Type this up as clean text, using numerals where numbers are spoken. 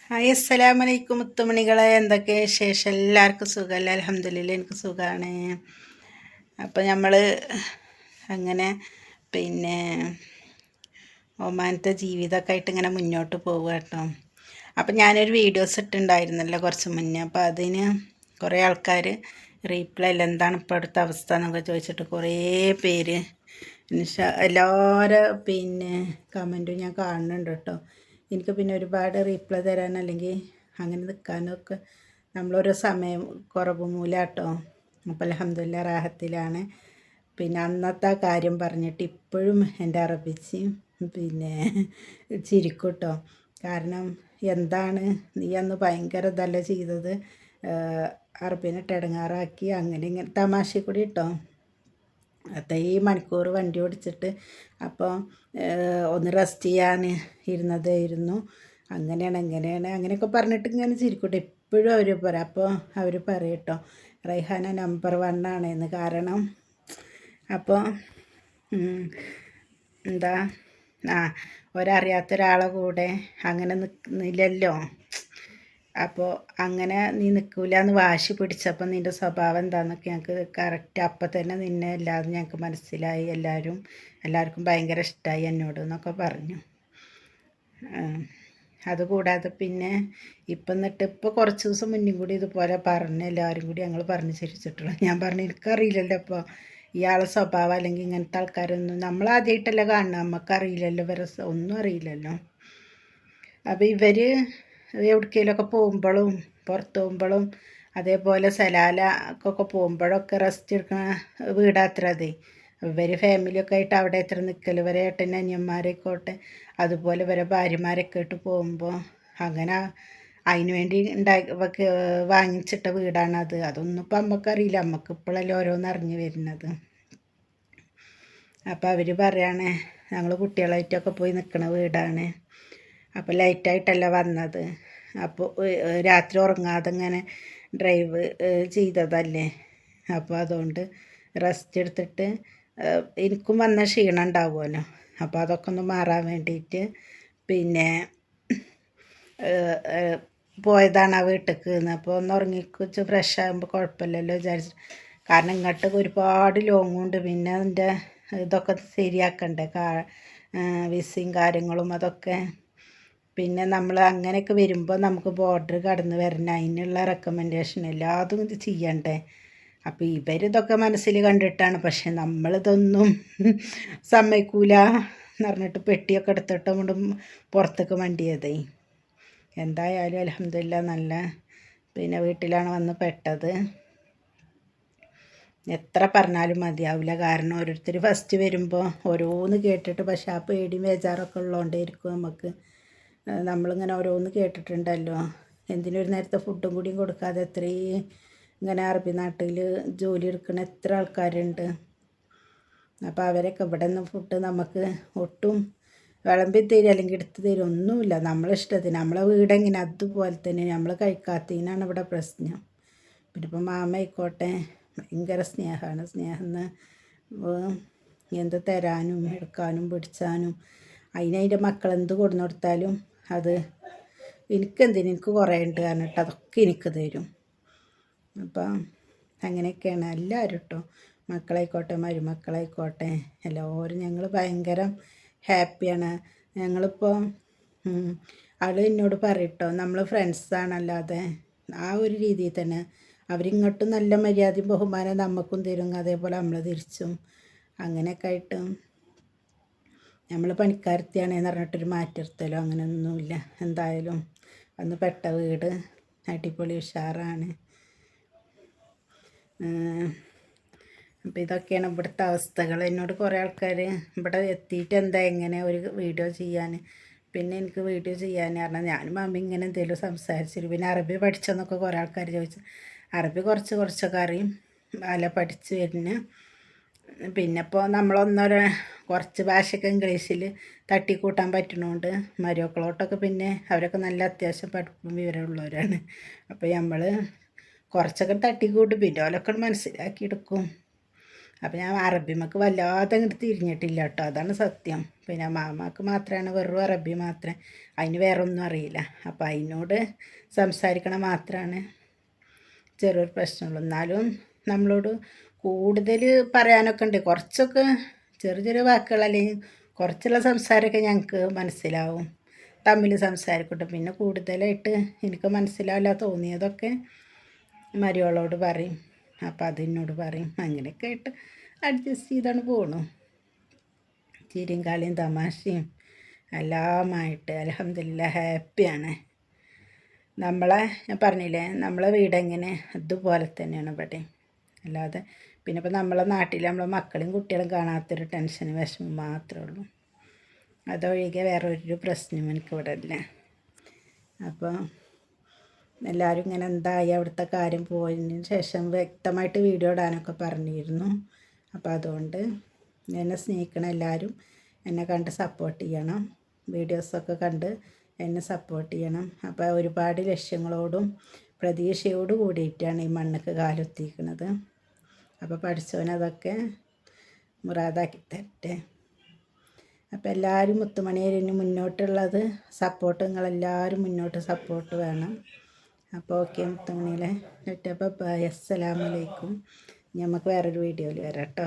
Hi അസ്സലാമലൈക്കും മുത്തുമണികളെ, എന്തൊക്കെ ശേഷം? എല്ലാവർക്കും സുഖമല്ല? അൽഹംദുലില്ലാ, എനിക്ക് സുഖമാണ്. അപ്പോൾ നമ്മൾ അങ്ങനെ പിന്നെ ഒമാനത്തെ ജീവിതമൊക്കെ ആയിട്ട് ഇങ്ങനെ മുന്നോട്ട് പോവുക കേട്ടോ. അപ്പം ഞാനൊരു വീഡിയോസ് ഇട്ടുണ്ടായിരുന്നല്ലോ കുറച്ച് മുന്നേ. അപ്പോൾ അതിന് കുറേ ആൾക്കാർ റീപ്ലൈ അല്ല, എന്താണ് ഇപ്പോൾ അടുത്ത അവസ്ഥ എന്നൊക്കെ ചോദിച്ചിട്ട് കുറേ പേര് എല്ലാവരും കമൻറ്റും ഞാൻ കാണുന്നുണ്ട് കേട്ടോ. എനിക്ക് പിന്നെ ഒരുപാട് റീപ്ലൈ തരാൻ അല്ലെങ്കിൽ അങ്ങനെ നിൽക്കാനൊക്കെ നമ്മളൊരു സമയം കുറവ് മൂലട്ടോ. അപ്പോൾ അൽഹംദുലില്ലാ റാഹത്തിലാണ്. പിന്നെ അന്നത്തെ ആ കാര്യം പറഞ്ഞിട്ട് ഇപ്പോഴും എൻ്റെ അറബിച്ച് ചിരിക്കും കേട്ടോ. കാരണം എന്താണ് നീ അന്ന് ഭയങ്കര ഇതല്ല ചെയ്തത്, അറബിനിട്ട് ഇടങ്ങാറാക്കി, അങ്ങനെ ഇങ്ങനെ തമാശ കൂടി കേട്ടോ. അത്രയും മണിക്കൂർ വണ്ടി ഓടിച്ചിട്ട് അപ്പോൾ ഒന്ന് റെസ്റ്റ് ചെയ്യാൻ ഇരുന്നതായിരുന്നു. അങ്ങനെയാണ് അങ്ങനെയൊക്കെ പറഞ്ഞിട്ട് ഇങ്ങനെ ചിരിക്കട്ടെ. എപ്പോഴും അവർ പറയും. അപ്പോൾ അവർ പറയും കേട്ടോ, റൈഹാന നമ്പർ 1 ആണെന്ന്. കാരണം അപ്പോൾ എന്താ ഒരറിയാത്ത ഒരാളെ കൂടെ അങ്ങനെ നിൽക്കുന്നില്ലല്ലോ. അപ്പോൾ അങ്ങനെ നീ നിൽക്കില്ല എന്ന് വാശി പിടിച്ചപ്പോൾ നിൻ്റെ സ്വഭാവം എന്താണെന്നൊക്കെ ഞങ്ങൾക്ക് കറക്റ്റ് അപ്പം തന്നെ നിന്നെ എല്ലാവരും ഞങ്ങൾക്ക് മനസ്സിലായി. എല്ലാവർക്കും ഭയങ്കര ഇഷ്ടമായി എന്നോട് എന്നൊക്കെ പറഞ്ഞു. അതുകൂടാതെ പിന്നെ ഇപ്പോൾ കുറച്ച് ദിവസം മുന്നും കൂടി ഇതുപോലെ പറഞ്ഞ് എല്ലാവരും കൂടി ഞങ്ങൾ പറഞ്ഞ് ചിരിച്ചിട്ടുള്ളൂ. ഞാൻ പറഞ്ഞു എനിക്കറിയില്ലല്ലോ അപ്പോൾ ഇയാളെ സ്വഭാവം അല്ലെങ്കിൽ ഇങ്ങനത്തെ ആൾക്കാരൊന്നും നമ്മളാദ്യമായിട്ടല്ല കാണുന്നത്, നമുക്കറിയില്ലല്ലോ, ഇവരെ ഒന്നും അറിയില്ലല്ലോ. അപ്പോൾ ഇവർ എവിടേക്കെങ്കിലുമൊക്കെ പോകുമ്പോഴും പുറത്ത് പോകുമ്പോഴും അതേപോലെ സലാലക്കൊക്കെ പോകുമ്പോഴൊക്കെ റെസ്റ്റ് എടുക്കുന്ന വീടാത്ര അതെ. ഇവർ ഫാമിലിയൊക്കെ ആയിട്ട് അവിടെ എത്ര നിൽക്കൽ, ഇവരെ ഏട്ടൻ്റെ അനിയന്മാരെക്കോട്ടെ അതുപോലെ ഇവരെ ഭാര്യമാരൊക്കെ ആയിട്ട് പോകുമ്പോൾ അങ്ങനെ അതിന് വേണ്ടി വാങ്ങിച്ചിട്ട വീടാണത്. അതൊന്നും ഇപ്പം നമുക്കറിയില്ല, നമുക്ക് ഇപ്പോഴല്ലേ ഓരോന്ന് അറിഞ്ഞു വരുന്നത്. അപ്പോൾ അവർ പറയാണ് ഞങ്ങൾ കുട്ടികളായിട്ടൊക്കെ പോയി നിൽക്കുന്ന വീടാണ്. അപ്പോൾ ലൈറ്റായിട്ടല്ല വന്നത്. അപ്പോൾ രാത്രി ഉറങ്ങാതെ ഇങ്ങനെ ഡ്രൈവ് ചെയ്തതല്ലേ. അപ്പോൾ അതുകൊണ്ട് റെസ്റ്റ് എടുത്തിട്ട് എനിക്കും വന്ന ക്ഷീണം ഉണ്ടാവുമല്ലോ. അപ്പോൾ അതൊക്കെ ഒന്ന് മാറാൻ വേണ്ടിയിട്ട് പോയതാണ് ആ വീട്ടിലേക്ക്. അപ്പോൾ ഒന്ന് ഉറങ്ങിക്കുച്ച് ഫ്രഷ് ആകുമ്പോൾ കുഴപ്പമില്ലല്ലോ വിചാരിച്ചു. കാരണം ഇങ്ങോട്ട് ഒരുപാട് ലോങ് ഉണ്ട്. പിന്നെ അതിൻ്റെ ഇതൊക്കെ ശരിയാക്കണ്ടേ, വിസയും കാര്യങ്ങളും അതൊക്കെ. പിന്നെ നമ്മൾ അങ്ങനെയൊക്കെ വരുമ്പോൾ നമുക്ക് ബോർഡർ കടന്ന് വരണം, അതിനുള്ള റെക്കമെൻഡേഷൻ എല്ലാതും ഇത് ചെയ്യണ്ടേ. അപ്പോൾ ഇവരിതൊക്കെ മനസ്സിൽ കണ്ടിട്ടാണ്. പക്ഷെ നമ്മളിതൊന്നും സമ്മതിക്കൂല എന്ന് പറഞ്ഞിട്ട് പെട്ടിയൊക്കെ എടുത്തിട്ട് കൊണ്ട് പുറത്തേക്ക് മണ്ടിയതേ. എന്തായാലും അൽഹംദുലില്ലാ നല്ല വീട്ടിലാണ് വന്ന് പെട്ടത്. എത്ര പറഞ്ഞാലും മതിയാവില്ല. കാരണം ഓരോരുത്തർ ഫസ്റ്റ് വരുമ്പോൾ ഓരോന്ന് കേട്ടിട്ട്, പക്ഷെ ആ പേടിയും ബേജാറൊക്കെ ഉള്ളതുകൊണ്ടേയിരിക്കും നമ്മളിങ്ങനെ ഓരോന്ന് കേട്ടിട്ടുണ്ടല്ലോ. എന്തിനൊരു നേരത്തെ ഫുഡും കൂടിയും കൊടുക്കാതെ എത്രയും ഇങ്ങനെ അറബി നാട്ടിൽ ജോലി എടുക്കുന്ന എത്ര ആൾക്കാരുണ്ട്. അപ്പോൾ അവരൊക്കെ ഇവിടെ നിന്ന് ഫുഡ് നമുക്ക് ഒട്ടും വിളമ്പി തരും അല്ലെങ്കിൽ എടുത്ത് തരും ഒന്നുമില്ല. നമ്മളിഷ്ടത്തിന് നമ്മളെ വീടെങ്ങനെ അതുപോലെ തന്നെ നമ്മൾ കഴിക്കാത്തതിനാണ് ഇവിടെ പ്രശ്നം. പിന്നെ ഇപ്പോൾ മാമ ആയിക്കോട്ടെ ഭയങ്കര സ്നേഹമാണ്. സ്നേഹമെന്ന് എന്ത് തരാനും എടുക്കാനും പിടിച്ചാനും അതിൻ്റെ മക്കളെന്ത് കൊണ്ടു കൊടുത്താലും അത് എനിക്ക് കുറേ ഉണ്ട് പറഞ്ഞിട്ട് അതൊക്കെ എനിക്ക് തരും. അപ്പം അങ്ങനെയൊക്കെയാണ് എല്ലാവരും കേട്ടോ. മക്കളായിക്കോട്ടെ മരുമക്കളായിക്കോട്ടെ എല്ലാവരും ഞങ്ങൾ ഭയങ്കര ഹാപ്പിയാണ്. ഞങ്ങളിപ്പോൾ ആൾ എന്നോട് പറയട്ടോ, നമ്മൾ ഫ്രണ്ട്സാണല്ലാതെ ആ ഒരു രീതിയിൽ തന്നെ അവരിങ്ങോട്ടും നല്ല മര്യാദയും ബഹുമാനം നമുക്കും തരും, അതേപോലെ നമ്മൾ തിരിച്ചും. അങ്ങനെയൊക്കെ ആയിട്ട് നമ്മൾ പണിക്കാരത്തിയാണെന്ന് പറഞ്ഞിട്ടൊരു മാറ്റിർത്തലോ അങ്ങനെയൊന്നുമില്ല. എന്തായാലും വന്ന് പെട്ട വീട് അടിപൊളി ഉഷാറാണ്. അപ്പോൾ ഇതൊക്കെയാണ് ഇവിടുത്തെ അവസ്ഥകൾ. എന്നോട് കുറേ ആൾക്കാർ ഇവിടെ എത്തിയിട്ട് എന്താ എങ്ങനെ ഒരു വീഡിയോ ചെയ്യാൻ, പിന്നെ എനിക്ക് വീഡിയോ ചെയ്യാൻ പറഞ്ഞാൽ ഞാനും മമ്മി ഇങ്ങനെ എന്തെങ്കിലും സംസാരിച്ചിട്ട് പിന്നെ അറബി പഠിച്ചെന്നൊക്കെ കുറേ ആൾക്കാർ ചോദിച്ചു. അറബി കുറച്ചൊക്കെ അറിയും, അല്ല പഠിച്ച് വരുന്നു. പിന്നെ ഇപ്പോൾ നമ്മളൊന്നൊരു കുറച്ച് ഭാഷയൊക്കെ ഇംഗ്ലീഷിൽ തട്ടിക്കൂട്ടാൻ പറ്റുന്നതുകൊണ്ട് മരുമക്കളോട്ടൊക്കെ പിന്നെ അവരൊക്കെ നല്ല അത്യാവശ്യം പഠിപ്പും വിവരമുള്ളവരാണ്. അപ്പോൾ നമ്മൾ കുറച്ചൊക്കെ തട്ടിക്കൂട്ടും, പിന്നെ ഓലൊക്കെ മനസ്സിലാക്കിയെടുക്കും. അപ്പോൾ ഞാൻ അറബിമക്ക് വല്ലാതെ അങ്ങോട്ട് തിരിഞ്ഞിട്ടില്ല കേട്ടോ, അതാണ് സത്യം. പിന്നെ മാമാക്ക് മാത്രമാണ് വെറും അറബി മാത്രമേ, അതിന് വേറെ ഒന്നും അറിയില്ല. അപ്പോൾ അതിനോട് സംസാരിക്കണ മാത്രമാണ് ചെറിയൊരു പ്രശ്നമുള്ളൂ. എന്നാലും നമ്മളോട് കൂടുതൽ പറയാനൊക്കെ ഉണ്ട്. കുറച്ചൊക്കെ ചെറിയ ചെറിയ വാക്കുകൾ അല്ലെങ്കിൽ കുറച്ചുള്ള സംസാരമൊക്കെ ഞങ്ങൾക്ക് മനസ്സിലാവും, തമ്മിൽ സംസാരിക്കട്ടെ. പിന്നെ കൂടുതലായിട്ട് എനിക്ക് മനസ്സിലാവില്ല തോന്നിയതൊക്കെ മരിയോളോട് പറയും, അപ്പോൾ അതിനോട് പറയും. അങ്ങനെയൊക്കെ ആയിട്ട് അഡ്ജസ്റ്റ് ചെയ്താണ് പോണു. ചിരിയും കളിയും തമാശയും എല്ലാമായിട്ട് അൽഹംദുലില്ലാഹ് ഹാപ്പിയാണ്. ഞാൻ പറഞ്ഞില്ലേ, നമ്മളെ വീടെങ്ങനെ അതുപോലെ തന്നെയാണ് ഇവിടെ. അല്ലാതെ പിന്നെ ഇപ്പോൾ നമ്മളെ നാട്ടിൽ നമ്മളെ മക്കളെയും കുട്ടികളും കാണാത്തൊരു ടെൻഷനും വിഷമം മാത്രമേ ഉള്ളൂ. അതൊഴികെ വേറെ ഒരു പ്രശ്നവും എനിക്കിവിടെ ഇല്ല. അപ്പോൾ എല്ലാവരും ഇങ്ങനെ എന്തായി അവിടുത്തെ കാര്യം പോയതിന് ശേഷം വ്യക്തമായിട്ട് വീഡിയോ ഇടാനൊക്കെ പറഞ്ഞിരുന്നു. അപ്പോൾ അതുകൊണ്ട് എന്നെ സ്നേഹിക്കണം എല്ലാവരും, എന്നെ കണ്ട് സപ്പോർട്ട് ചെയ്യണം, വീഡിയോസൊക്കെ കണ്ട് എന്നെ സപ്പോർട്ട് ചെയ്യണം. അപ്പോൾ ഒരുപാട് ലക്ഷ്യങ്ങളോടും പ്രതീക്ഷയോട് കൂടിയിട്ടാണ് ഈ മണ്ണക്ക് കാലെത്തിക്കുന്നത്. അപ്പോൾ പഠിച്ചവനതൊക്കെ മുറാദാക്കി തരട്ടെ. അപ്പോൾ എല്ലാവരും മുത്തുമണിയേരിന് മുന്നോട്ടുള്ളത് സപ്പോർട്ട്, നിങ്ങളെല്ലാവരും മുന്നോട്ട് സപ്പോർട്ട് വേണം. അപ്പോൾ ഓക്കെ മുത്തുമണിയിലെ ബൈ, അസ്സലാമു അലൈക്കും. നമുക്ക് വേറൊരു വീഡിയോയിൽ വരാം കേട്ടോ.